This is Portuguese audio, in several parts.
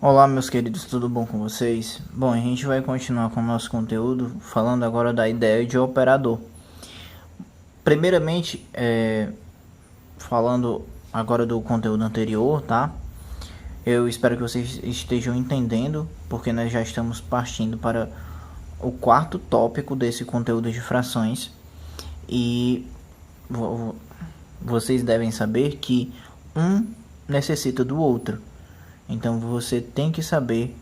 Olá, meus queridos, tudo bom com vocês? Bom, a gente vai continuar com o nosso conteúdo falando agora da ideia de operador. Primeiramente, falando agora do conteúdo anterior, tá? Eu espero que vocês estejam entendendo, porque nós já estamos partindo para o quarto tópico desse conteúdo de frações. E vocês devem saber que um necessita do outro. Então você tem que saber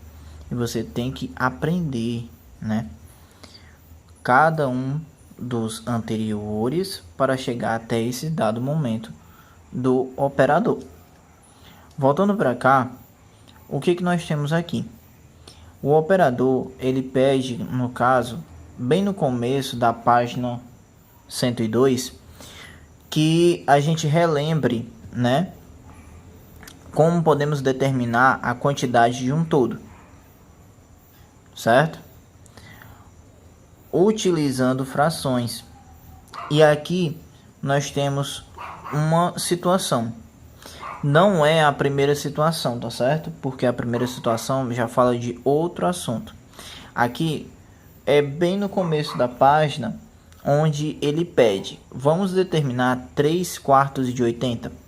e você tem que aprender, né? Cada um dos anteriores para chegar até esse dado momento do operador. Voltando para cá, o que nós temos aqui? O operador, ele pede, no caso, bem no começo da página 102, que a gente relembre, né? Como podemos determinar a quantidade de um todo, certo? Utilizando frações. E aqui nós temos uma situação. Não é a primeira situação, tá certo? Porque a primeira situação já fala de outro assunto. Aqui é bem no começo da página, onde ele pede, vamos determinar 3/4 de 80.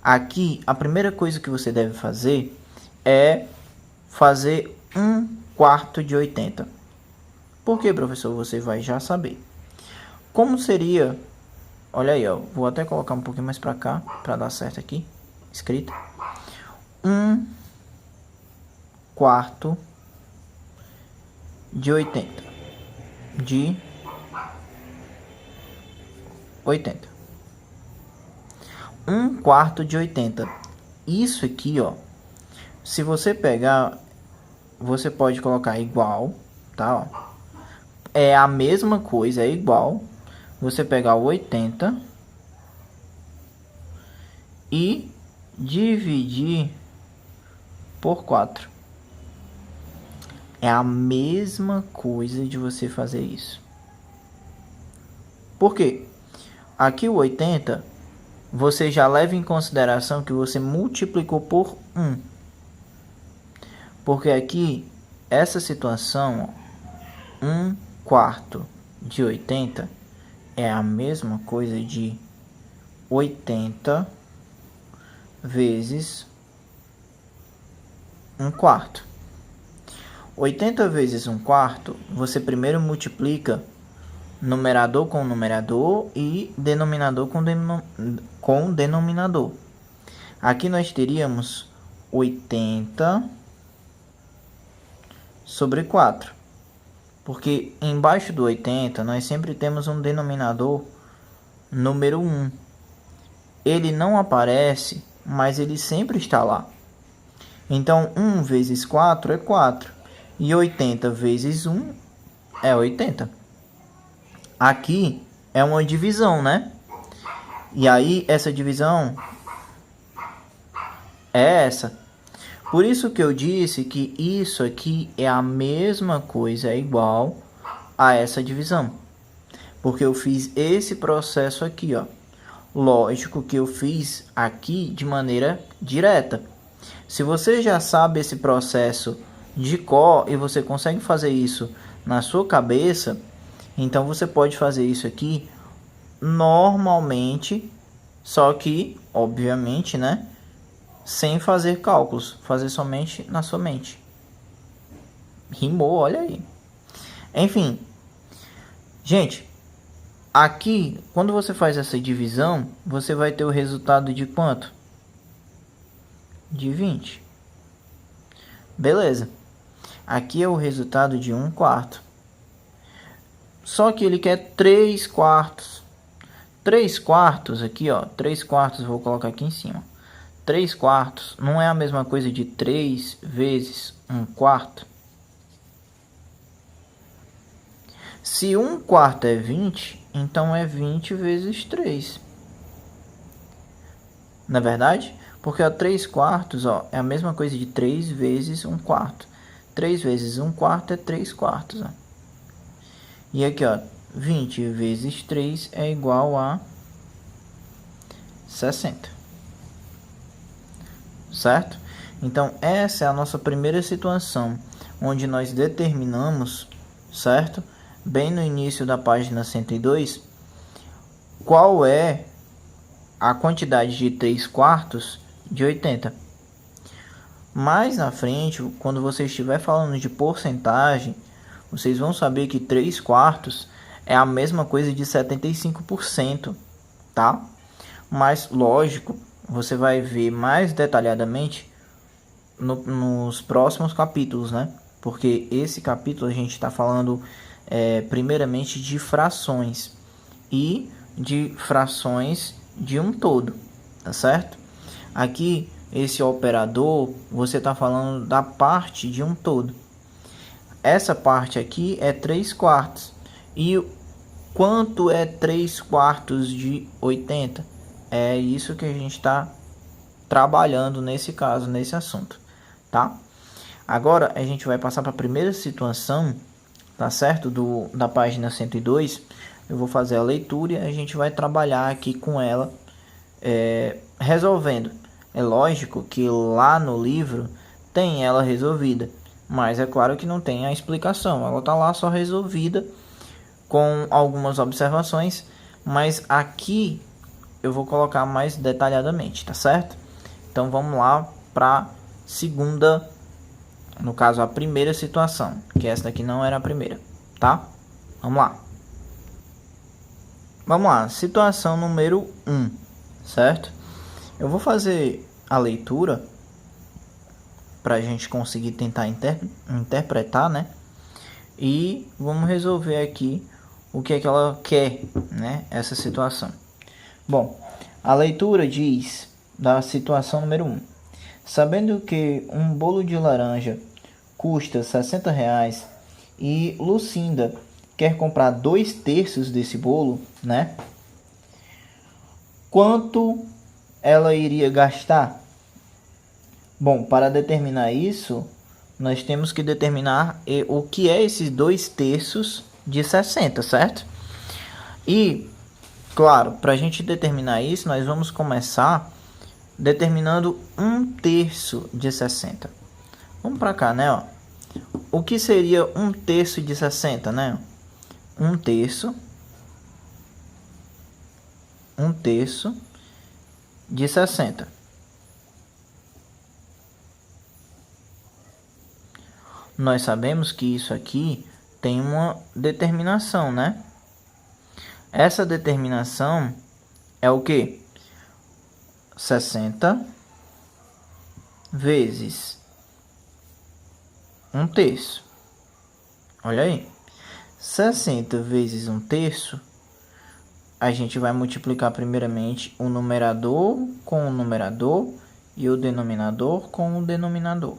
Aqui, a primeira coisa que você deve fazer é fazer 1/4 de 80. Por que, professor? Você vai já saber. Como seria... Olha aí, ó. Vou até colocar um pouquinho mais para cá, para dar certo aqui. Escrito. 1/4 de 80. De 80. 1/4 de 80. Isso aqui, ó. Se você pegar, você pode colocar igual, tá? Ó. É a mesma coisa, é igual. Você pegar o 80 e dividir por 4. É a mesma coisa de você fazer isso. Por quê? Aqui o 80, você já leva em consideração que você multiplicou por 1. Porque aqui, essa situação, 1/4 de 80 é a mesma coisa de 80 vezes 1/4. 80 vezes 1/4, você primeiro multiplica numerador com numerador e denominador com denominador. Aqui nós teríamos 80 sobre 4. Porque embaixo do 80 nós sempre temos um denominador número 1. Ele não aparece, mas ele sempre está lá. Então 1 vezes 4 é 4. E 80 vezes 1 é 80. Aqui é uma divisão, né? E aí essa divisão é essa. Por isso que eu disse que isso aqui é a mesma coisa, é igual a essa divisão. Porque eu fiz esse processo aqui, ó. Lógico que eu fiz aqui de maneira direta. Se você já sabe esse processo de cor e você consegue fazer isso na sua cabeça, então você pode fazer isso aqui normalmente, só que, obviamente, né? Sem fazer cálculos, fazer somente na sua mente. Rimou, olha aí. Enfim, gente, aqui, quando você faz essa divisão, você vai ter o resultado de quanto? De 20. Beleza. Aqui é o resultado de 1/4. Só que ele quer 3/4. 3/4 aqui, ó. 3/4 vou colocar aqui em cima. 3/4 não é a mesma coisa de 3 vezes 1/4? Se 1/4 é 20, então é 20 vezes 3. Não é verdade? Porque 3/4, ó, é a mesma coisa de 3 vezes 1/4. 3 vezes 1/4 é 3/4. Ó. E aqui, ó, 20 vezes 3 é igual a 60. Certo? Então, essa é a nossa primeira situação, onde nós determinamos, certo? Bem no início da página 102, qual é a quantidade de 3 quartos de 80. Mais na frente, quando você estiver falando de porcentagem, vocês vão saber que 3 quartos é a mesma coisa de 75%, tá? Mas, lógico, você vai ver mais detalhadamente nos próximos capítulos, né? Porque esse capítulo a gente está falando primeiramente de frações e de frações de um todo, tá certo? Aqui, esse operador, você está falando da parte de um todo. Essa parte aqui é 3 quartos. E quanto é 3 quartos de 80? É isso que a gente está trabalhando nesse caso, nesse assunto, tá? Agora a gente vai passar para a primeira situação, tá certo? Da página 102. Eu vou fazer a leitura e a gente vai trabalhar aqui com ela, resolvendo. É lógico que lá no livro tem ela resolvida, mas é claro que não tem a explicação. Ela tá lá só resolvida com algumas observações, mas aqui eu vou colocar mais detalhadamente, tá certo? Então vamos lá para segunda, no caso a primeira situação, que essa daqui não era a primeira, tá? Vamos lá. Vamos lá, situação número 1, certo? Eu vou fazer a leitura para a gente conseguir tentar interpretar, né? E vamos resolver aqui o que é que ela quer, né? Essa situação. Bom, a leitura diz da situação número 1. Sabendo que um bolo de laranja custa R$60 e Lucinda quer comprar 2/3 desse bolo, né? Quanto ela iria gastar? Bom, para determinar isso, nós temos que determinar o que é esses 2/3 de 60, certo? E, claro, para a gente determinar isso, nós vamos começar determinando 1/3 de 60. Vamos para cá, né? Ó. O que seria 1/3 de 60, né? 1/3 de 60. Nós sabemos que isso aqui tem uma determinação, né? Essa determinação é o que? 60 vezes 1/3. Olha aí. 60 vezes 1/3, a gente vai multiplicar primeiramente o numerador com o numerador e o denominador com o denominador.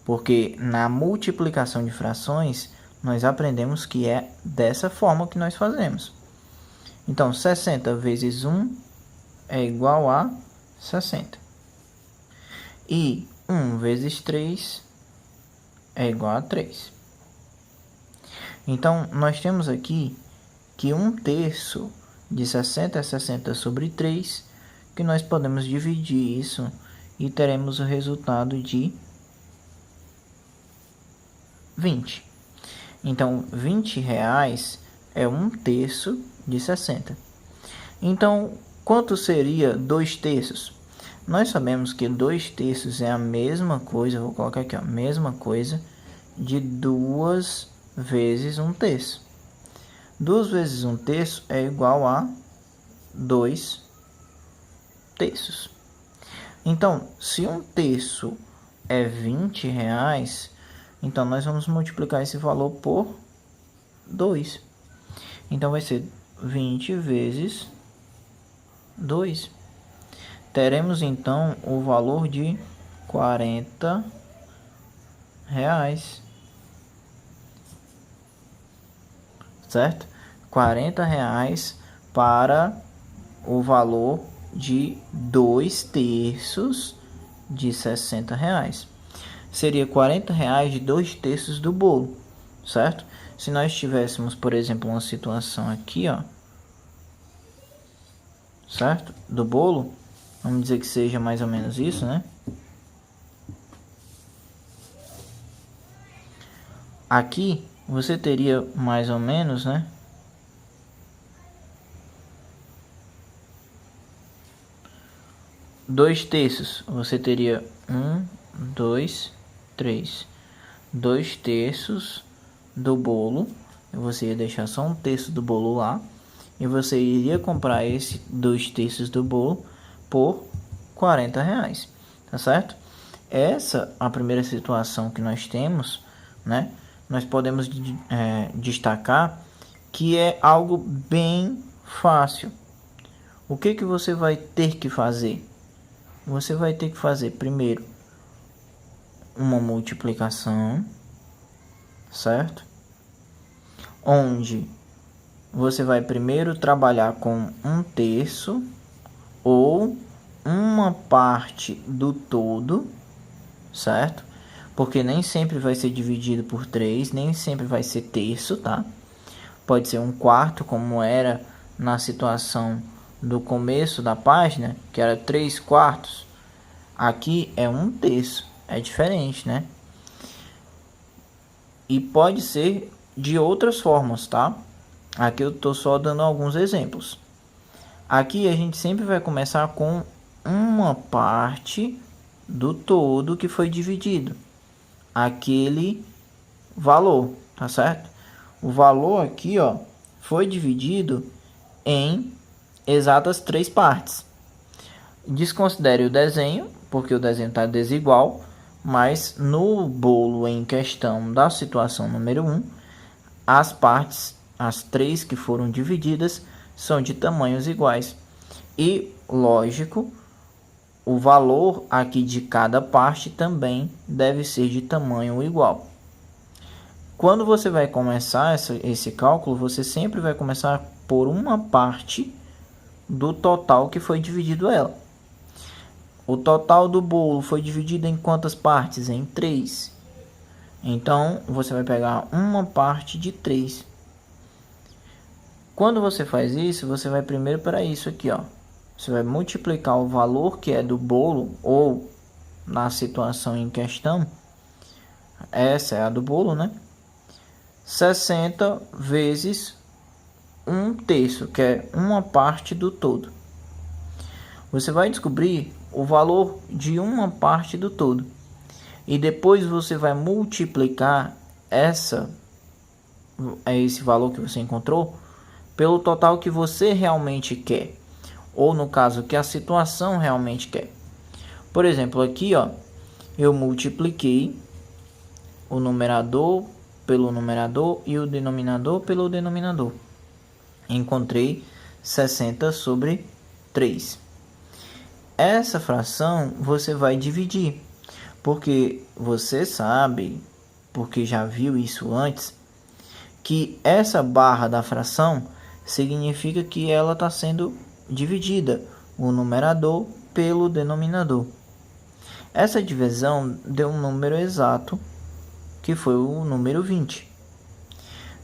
Porque na multiplicação de frações, nós aprendemos que é dessa forma que nós fazemos. Então, 60 vezes 1 é igual a 60. E 1 vezes 3 é igual a 3. Então, nós temos aqui que 1/3 de 60 é 60 sobre 3, que nós podemos dividir isso e teremos o resultado de 20. Então, R$20 é 1/3 de 60. Então, quanto seria 2/3? Nós sabemos que 2/3 é a mesma coisa, vou colocar aqui, ó, mesma coisa de 2 vezes 1/3. 2 vezes 1/3 é igual a 2/3. Então, se 1/3 é R$20, então nós vamos multiplicar esse valor por 2. Então vai ser 20 vezes 2. Teremos então o valor de R$40. Certo? R$40 para o valor de 2/3 de R$60. Seria R$40 de 2/3 do bolo, certo? Se nós tivéssemos, por exemplo, uma situação aqui, ó, certo? Do bolo, vamos dizer que seja mais ou menos isso, né? Aqui você teria mais ou menos, né? Dois terços. Você teria 1, 2, 3. 2 terços do bolo. Você ia deixar só um terço do bolo lá. E você iria comprar esse 2 terços do bolo por R$ 40, tá certo? Essa é a primeira situação que nós temos, né? Nós podemos destacar que é algo bem fácil. O que que você vai ter que fazer? Você vai ter que fazer primeiro uma multiplicação, certo? Onde você vai primeiro trabalhar com um terço ou uma parte do todo, certo? Porque nem sempre vai ser dividido por 3, nem sempre vai ser terço, tá? Pode ser um quarto, como era na situação do começo da página, que era 3 quartos. Aqui é um terço, é diferente, né? E pode ser de outras formas, tá? Aqui eu tô só dando alguns exemplos. Aqui a gente sempre vai começar com uma parte do todo que foi dividido. Aquele valor, tá certo? O valor aqui, ó, foi dividido em exatas 3 partes. Desconsidere o desenho, porque o desenho está desigual, mas no bolo em questão da situação número 1, as partes, as 3 que foram divididas, são de tamanhos iguais. E, lógico, o valor aqui de cada parte também deve ser de tamanho igual. Quando você vai começar esse cálculo, você sempre vai começar por uma parte do total que foi dividido ela. O total do bolo foi dividido em quantas partes? Em 3. Então, você vai pegar uma parte de 3. Quando você faz isso, você vai primeiro para isso aqui, ó. Você vai multiplicar o valor que é do bolo, ou na situação em questão, essa é a do bolo, né? 60 vezes um terço, que é uma parte do todo. Você vai descobrir o valor de uma parte do todo. E depois você vai multiplicar esse valor que você encontrou pelo total que você realmente quer. Ou no caso que a situação realmente quer. Por exemplo, aqui, ó, eu multipliquei o numerador pelo numerador e o denominador pelo denominador. Encontrei 60 sobre 3. Essa fração você vai dividir, porque você sabe, porque já viu isso antes, que essa barra da fração significa que ela está sendo dividida, o numerador pelo denominador. Essa divisão deu um número exato, que foi o número 20.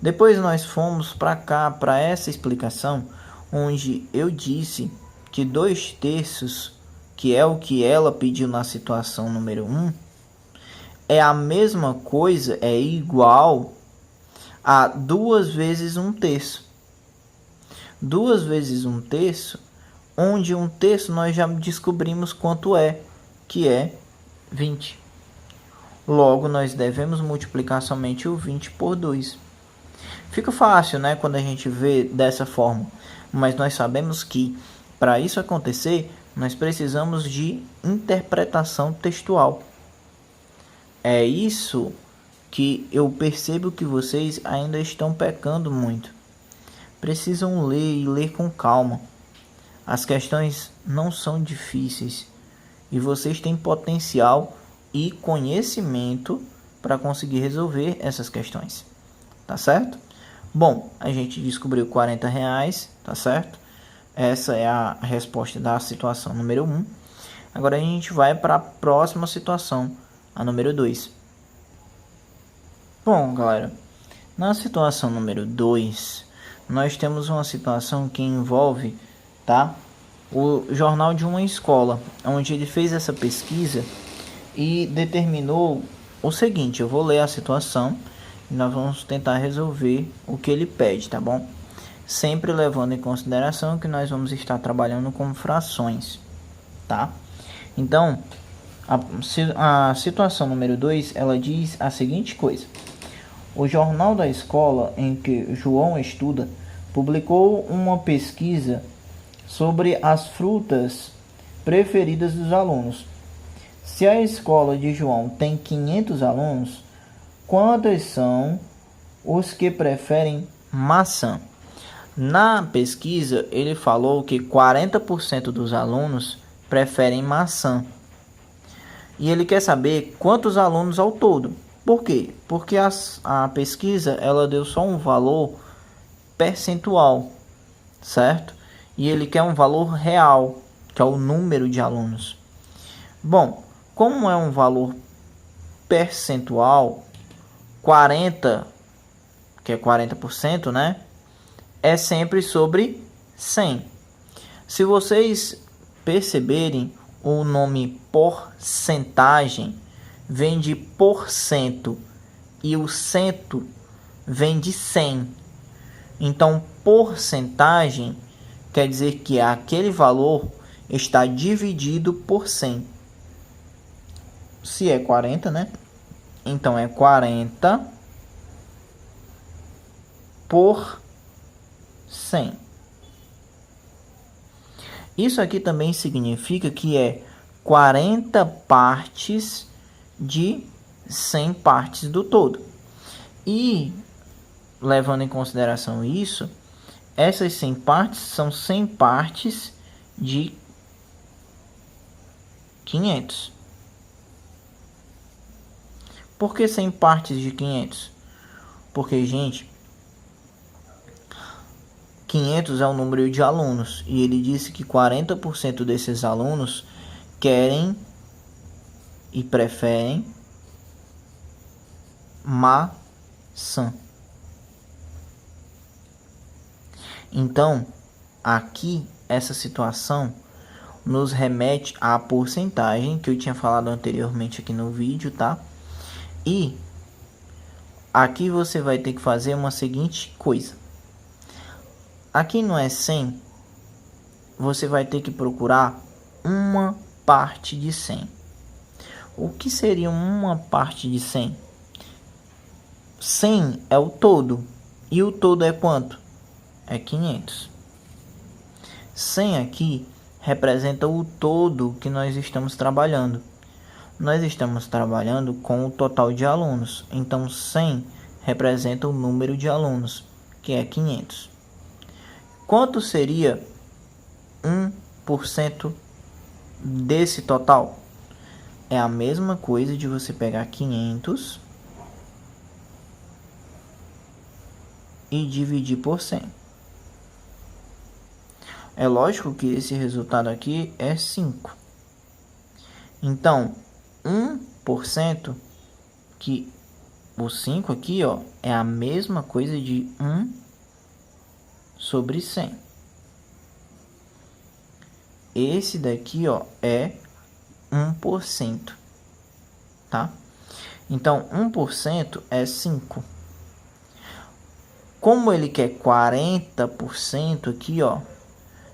Depois nós fomos para cá, para essa explicação, onde eu disse que 2 terços, que é o que ela pediu na situação número 1, é a mesma coisa, é igual a 2 vezes 1 terço. 2 vezes 1 terço, onde 1 terço nós já descobrimos quanto é, que é 20. Logo, nós devemos multiplicar somente o 20 por 2. Fica fácil, né, quando a gente vê dessa forma, mas nós sabemos que para isso acontecer, nós precisamos de interpretação textual. É isso que eu percebo que vocês ainda estão pecando muito. Precisam ler e ler com calma. As questões não são difíceis e vocês têm potencial e conhecimento para conseguir resolver essas questões. Tá certo? Bom, a gente descobriu R$ 40, tá certo? Essa é a resposta da situação número 1. Agora a gente vai para a próxima situação, a número 2. Bom, galera, na situação número 2, nós temos uma situação que envolve, tá, o jornal de uma escola, onde ele fez essa pesquisa e determinou o seguinte. Eu vou ler a situação e nós vamos tentar resolver o que ele pede, tá bom? Sempre levando em consideração que nós vamos estar trabalhando com frações, tá? Então, a situação número 2, ela diz a seguinte coisa: o jornal da escola em que João estuda publicou uma pesquisa sobre as frutas preferidas dos alunos. Se a escola de João tem 500 alunos, quantos são os que preferem maçã? Na pesquisa, ele falou que 40% dos alunos preferem maçã. E ele quer saber quantos alunos ao todo. Por quê? Porque a pesquisa ela deu só um valor percentual, certo? E ele quer um valor real, que é o número de alunos. Bom, como é um valor percentual, 40, que é 40%, né? É sempre sobre 100. Se vocês perceberem, o nome porcentagem vem de porcento e o cento vem de 100. Então, porcentagem quer dizer que aquele valor está dividido por 100. Se é 40, né? Então é 40 por 100. Isso aqui também significa que é 40 partes de 100 partes do todo. E, levando em consideração isso, essas 100 partes são 100 partes de 500. Por que 100 partes de 500? Porque, gente, 500 é o número de alunos. E ele disse que 40% desses alunos querem e preferem maçã. Então, aqui, essa situação nos remete à porcentagem que eu tinha falado anteriormente aqui no vídeo, tá? E aqui você vai ter que fazer uma seguinte coisa. Aqui não é 100, você vai ter que procurar uma parte de 100. O que seria uma parte de 100? 100 é o todo. E o todo é quanto? É 500. 100 aqui representa o todo que nós estamos trabalhando. Nós estamos trabalhando com o total de alunos. Então, 100 representa o número de alunos, que é 500. Quanto seria 1% desse total? É a mesma coisa de você pegar 500 e dividir por 100. É lógico que esse resultado aqui é 5. Então, 1%, que o 5 aqui, ó, é a mesma coisa de 1 sobre 100. Esse daqui, ó, é 1%, tá? Então, 1% é 5. Como ele quer 40% aqui, ó,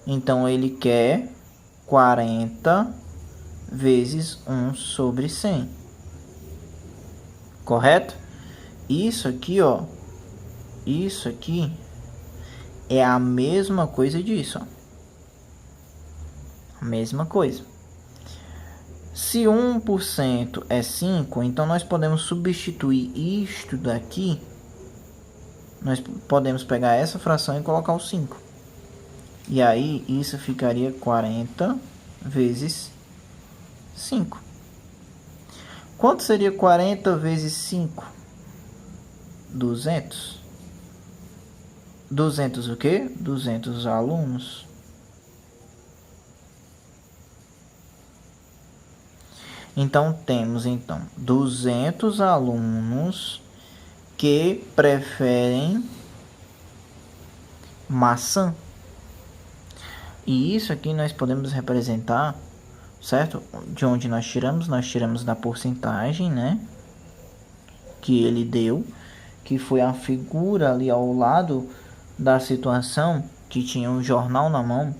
então ele quer 40 vezes 1 sobre 100. Correto? Isso aqui, ó, isso aqui é a mesma coisa disso, ó. A mesma coisa. Se 1% é 5, então nós podemos substituir isto daqui. Nós podemos pegar essa fração e colocar o 5. E aí, isso ficaria 40 vezes 5. Quanto seria 40 vezes 5? 200. 200 o quê? 200 alunos. Então, temos 200 alunos que preferem maçã. E isso aqui nós podemos representar, certo? De onde nós tiramos da porcentagem, né? Que ele deu. que foi a figura ali ao lado da situação, que tinha um jornal na mão.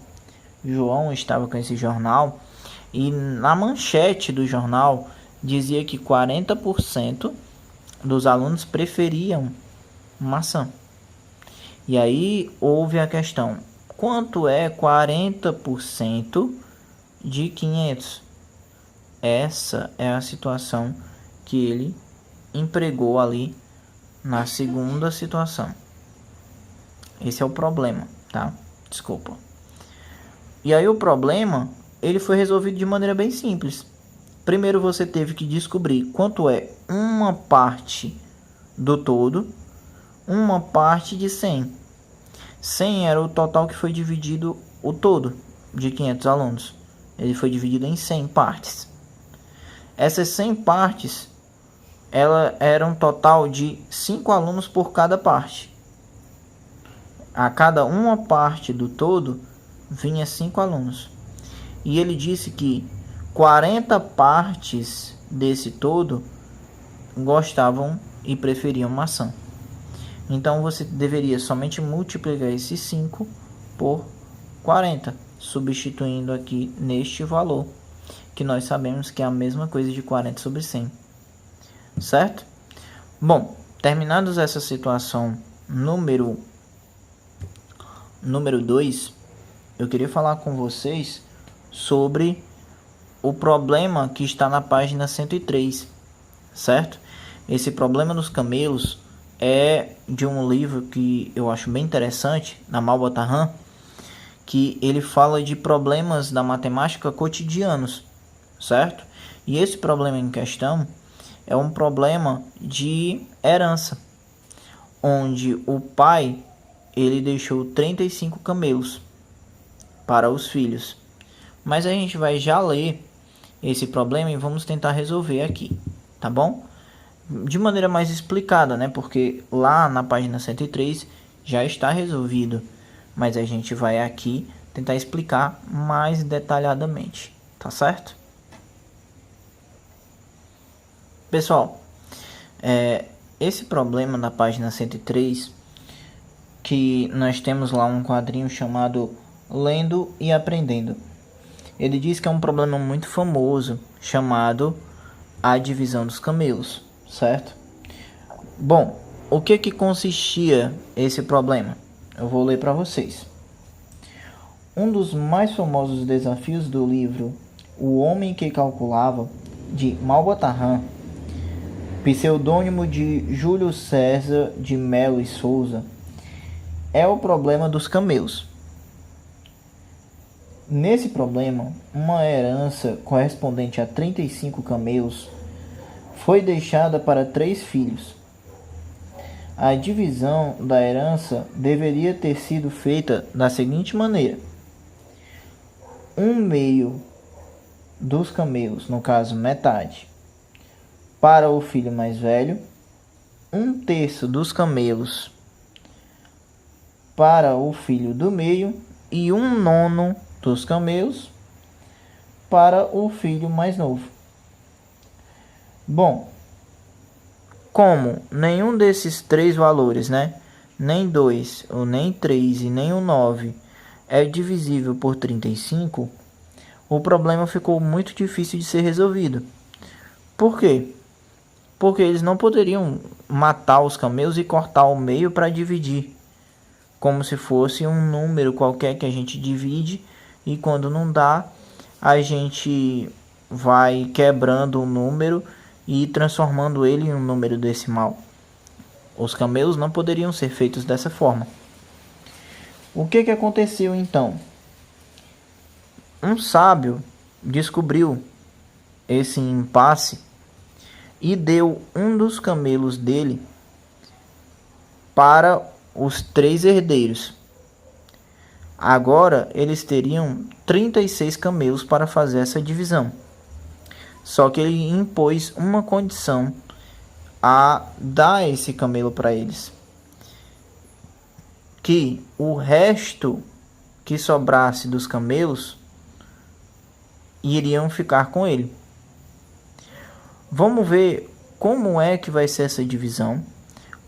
João estava com esse jornal e na manchete do jornal dizia que 40% dos alunos preferiam maçã. E aí houve a questão: quanto é 40% de 500? Essa é a situação que ele empregou ali na segunda situação. Esse é o problema, tá? Desculpa. E aí o problema, ele foi resolvido de maneira bem simples. Primeiro você teve que descobrir quanto é uma parte do todo, uma parte de 100. 100 era o total que foi dividido o todo de 500 alunos. Ele foi dividido em 100 partes. Essas 100 partes, ela era um total de 5 alunos por cada parte. A cada uma parte do todo, vinha 5 alunos. E ele disse que 40 partes desse todo gostavam e preferiam maçã. Então você deveria somente multiplicar esses 5 por 40, substituindo aqui neste valor, que nós sabemos que é a mesma coisa de 40 sobre 100. Certo? Bom, terminados essa situação número 2, eu queria falar com vocês sobre o problema que está na página 103, certo? Esse problema dos camelos é de um livro que eu acho bem interessante, na Malba Tahan, que ele fala de problemas da matemática cotidianos, certo? E esse problema em questão é um problema de herança, onde o pai ele deixou 35 camelos para os filhos. Mas a gente vai já ler esse problema e vamos tentar resolver aqui, tá bom? De maneira mais explicada, né? Porque lá na página 103 já está resolvido, mas a gente vai aqui tentar explicar mais detalhadamente, tá certo? Pessoal, esse problema na página 103, que nós temos lá um quadrinho chamado Lendo e Aprendendo. Ele diz que é um problema muito famoso chamado a divisão dos camelos, certo? Bom, o que consistia esse problema? Eu vou ler para vocês. Um dos mais famosos desafios do livro O Homem que Calculava, de Malba Tahan, pseudônimo de Júlio César de Melo e Souza, é o problema dos camelos. Nesse problema, uma herança correspondente a 35 camelos foi deixada para 3 filhos. A divisão da herança deveria ter sido feita da seguinte maneira: 1/2 dos camelos, no caso metade, para o filho mais velho, 1/3 dos camelos para o filho do meio e 1/9 dos camelos para o filho mais novo. Bom, como nenhum desses 3 valores, né, nem 2, ou nem 3 e nem o 9 é divisível por 35, o problema ficou muito difícil de ser resolvido. Por quê? Porque eles não poderiam matar os camelos e cortar ao meio para dividir, como se fosse um número qualquer que a gente divide, e quando não dá, a gente vai quebrando o número e transformando ele em um número decimal. Os camelos não poderiam ser feitos dessa forma. O que aconteceu então? Um sábio descobriu esse impasse e deu um dos camelos dele para os 3 herdeiros. Agora eles teriam 36 camelos para fazer essa divisão. Só que ele impôs uma condição a dar esse camelo para eles: que o resto que sobrasse dos camelos iriam ficar com ele. Vamos ver como é que vai ser essa divisão.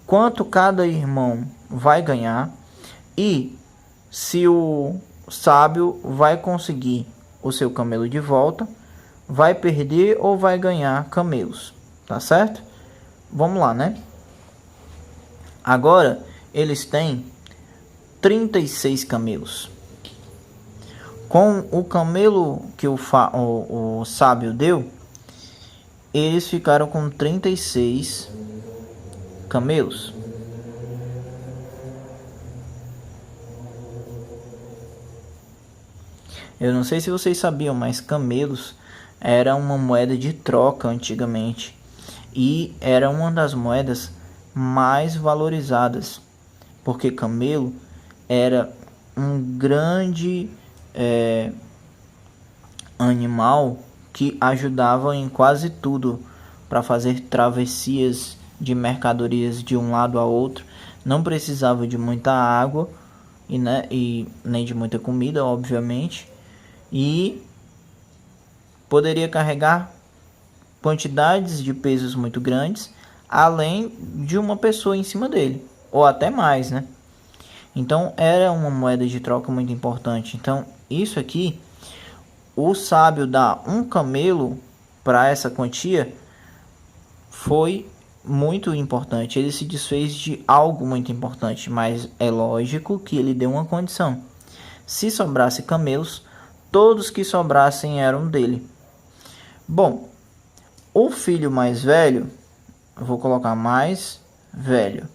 quanto cada irmão vai ganhar e se o sábio vai conseguir o seu camelo de volta, vai perder ou vai ganhar camelos, tá certo? Vamos lá, né? Agora eles têm 36 camelos. Com o camelo que o sábio deu, eles ficaram com 36 camelos. Eu não sei se vocês sabiam, mas camelos era uma moeda de troca antigamente e era uma das moedas mais valorizadas, porque camelo era um grande animal que ajudava em quase tudo para fazer travessias de mercadorias de um lado a outro. Não precisava de muita água e nem de muita comida, obviamente, e poderia carregar quantidades de pesos muito grandes, além de uma pessoa em cima dele, ou até mais, né? Então era uma moeda de troca muito importante. Então isso aqui, o sábio dá um camelo para essa quantia, foi muito importante. Ele se desfez de algo muito importante, mas é lógico que ele deu uma condição. Se sobrasse camelos, todos que sobrassem eram dele. Bom, o filho mais velho, eu vou colocar mais velho.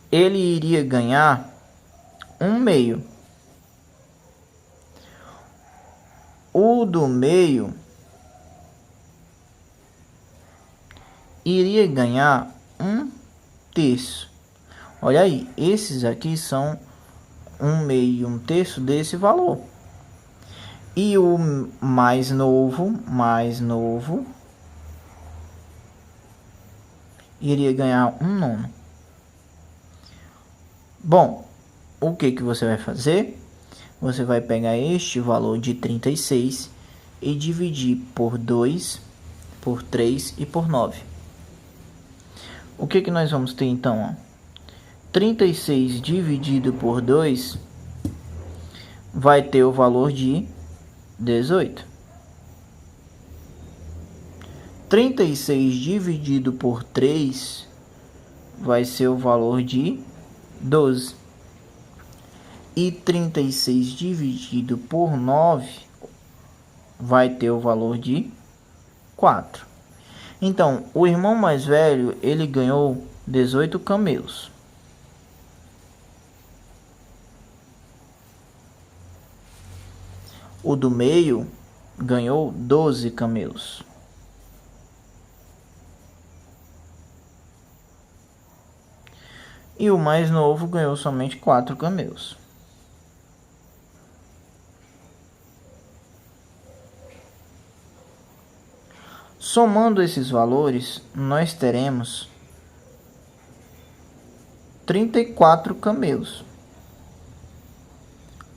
Ele iria ganhar 1/2. O do meio iria ganhar 1/3. Olha aí, esses aqui são 1/2 e 1/3 desse valor. E o mais novo, iria ganhar 1/9. Bom, o que você vai fazer? Você vai pegar este valor de 36 e dividir por 2, por 3 e por 9. O que nós vamos ter então? 36 dividido por 2 vai ter o valor de 18. 36 dividido por 3 vai ser o valor de 12. E 36 dividido por 9 vai ter o valor de 4. Então, o irmão mais velho, ele ganhou 18 camelos. O do meio ganhou 12 camelos. E o mais novo ganhou somente 4 camelos. Somando esses valores, nós teremos 34 camelos.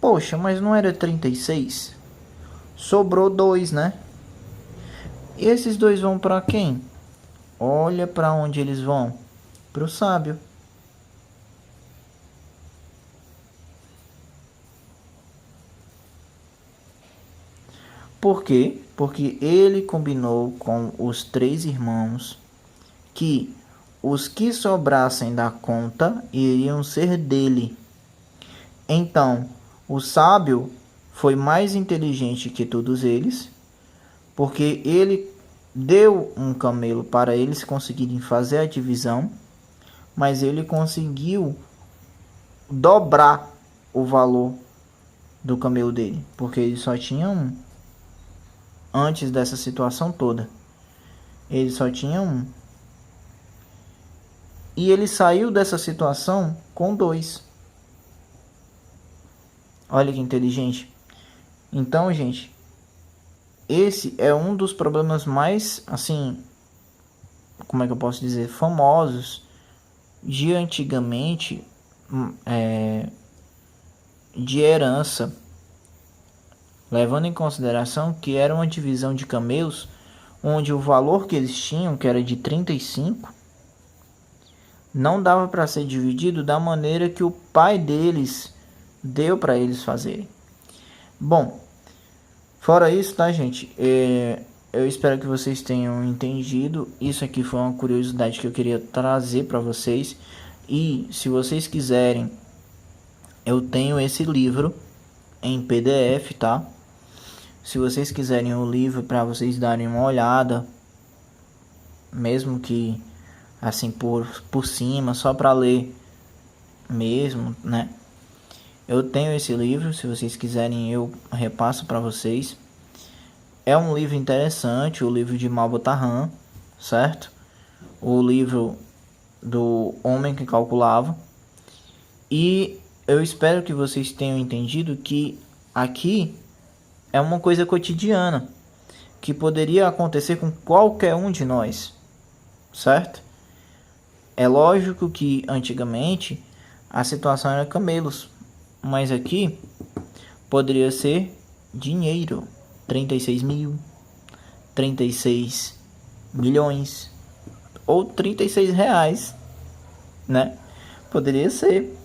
Poxa, mas não era 36? Sobrou 2, né? E esses 2 vão para quem? Olha para onde eles vão. Para o sábio. Por quê? Porque ele combinou com os 3 irmãos que os que sobrassem da conta iriam ser dele. Então, o sábio foi mais inteligente que todos eles, porque ele deu um camelo para eles conseguirem fazer a divisão, mas ele conseguiu dobrar o valor do camelo dele, porque ele só tinha um. Antes dessa situação toda, ele só tinha um. E ele saiu dessa situação com 2. Olha que inteligente. Então, gente, esse é um dos problemas mais, assim, como é que eu posso dizer, famosos de antigamente, de herança, levando em consideração que era uma divisão de camelos onde o valor que eles tinham, que era de 35, não dava para ser dividido da maneira que o pai deles deu para eles fazerem. Bom, fora isso, tá, gente? Eu espero que vocês tenham entendido. Isso aqui foi uma curiosidade que eu queria trazer para vocês. E se vocês quiserem, eu tenho esse livro em PDF, tá? Se vocês quiserem o livro para vocês darem uma olhada, mesmo que assim por cima, só para ler mesmo, né? Eu tenho esse livro, se vocês quiserem eu repasso para vocês. É um livro interessante, o livro de Malbotarran, certo? O livro do Homem que Calculava. E eu espero que vocês tenham entendido que aqui é uma coisa cotidiana, que poderia acontecer com qualquer um de nós, certo? É lógico que antigamente a situação era camelos, mas aqui poderia ser dinheiro. 36 mil, 36 milhões ou 36 reais, né? Poderia ser,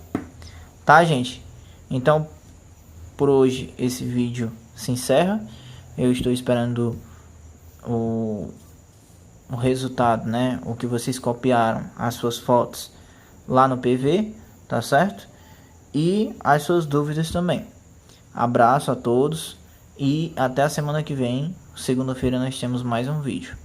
tá, gente? Então, por hoje esse vídeo se encerra. Eu estou esperando o resultado, né? O que vocês copiaram, as suas fotos lá no PV, tá certo? E as suas dúvidas também. Abraço a todos e até a semana que vem. Segunda-feira nós temos mais um vídeo.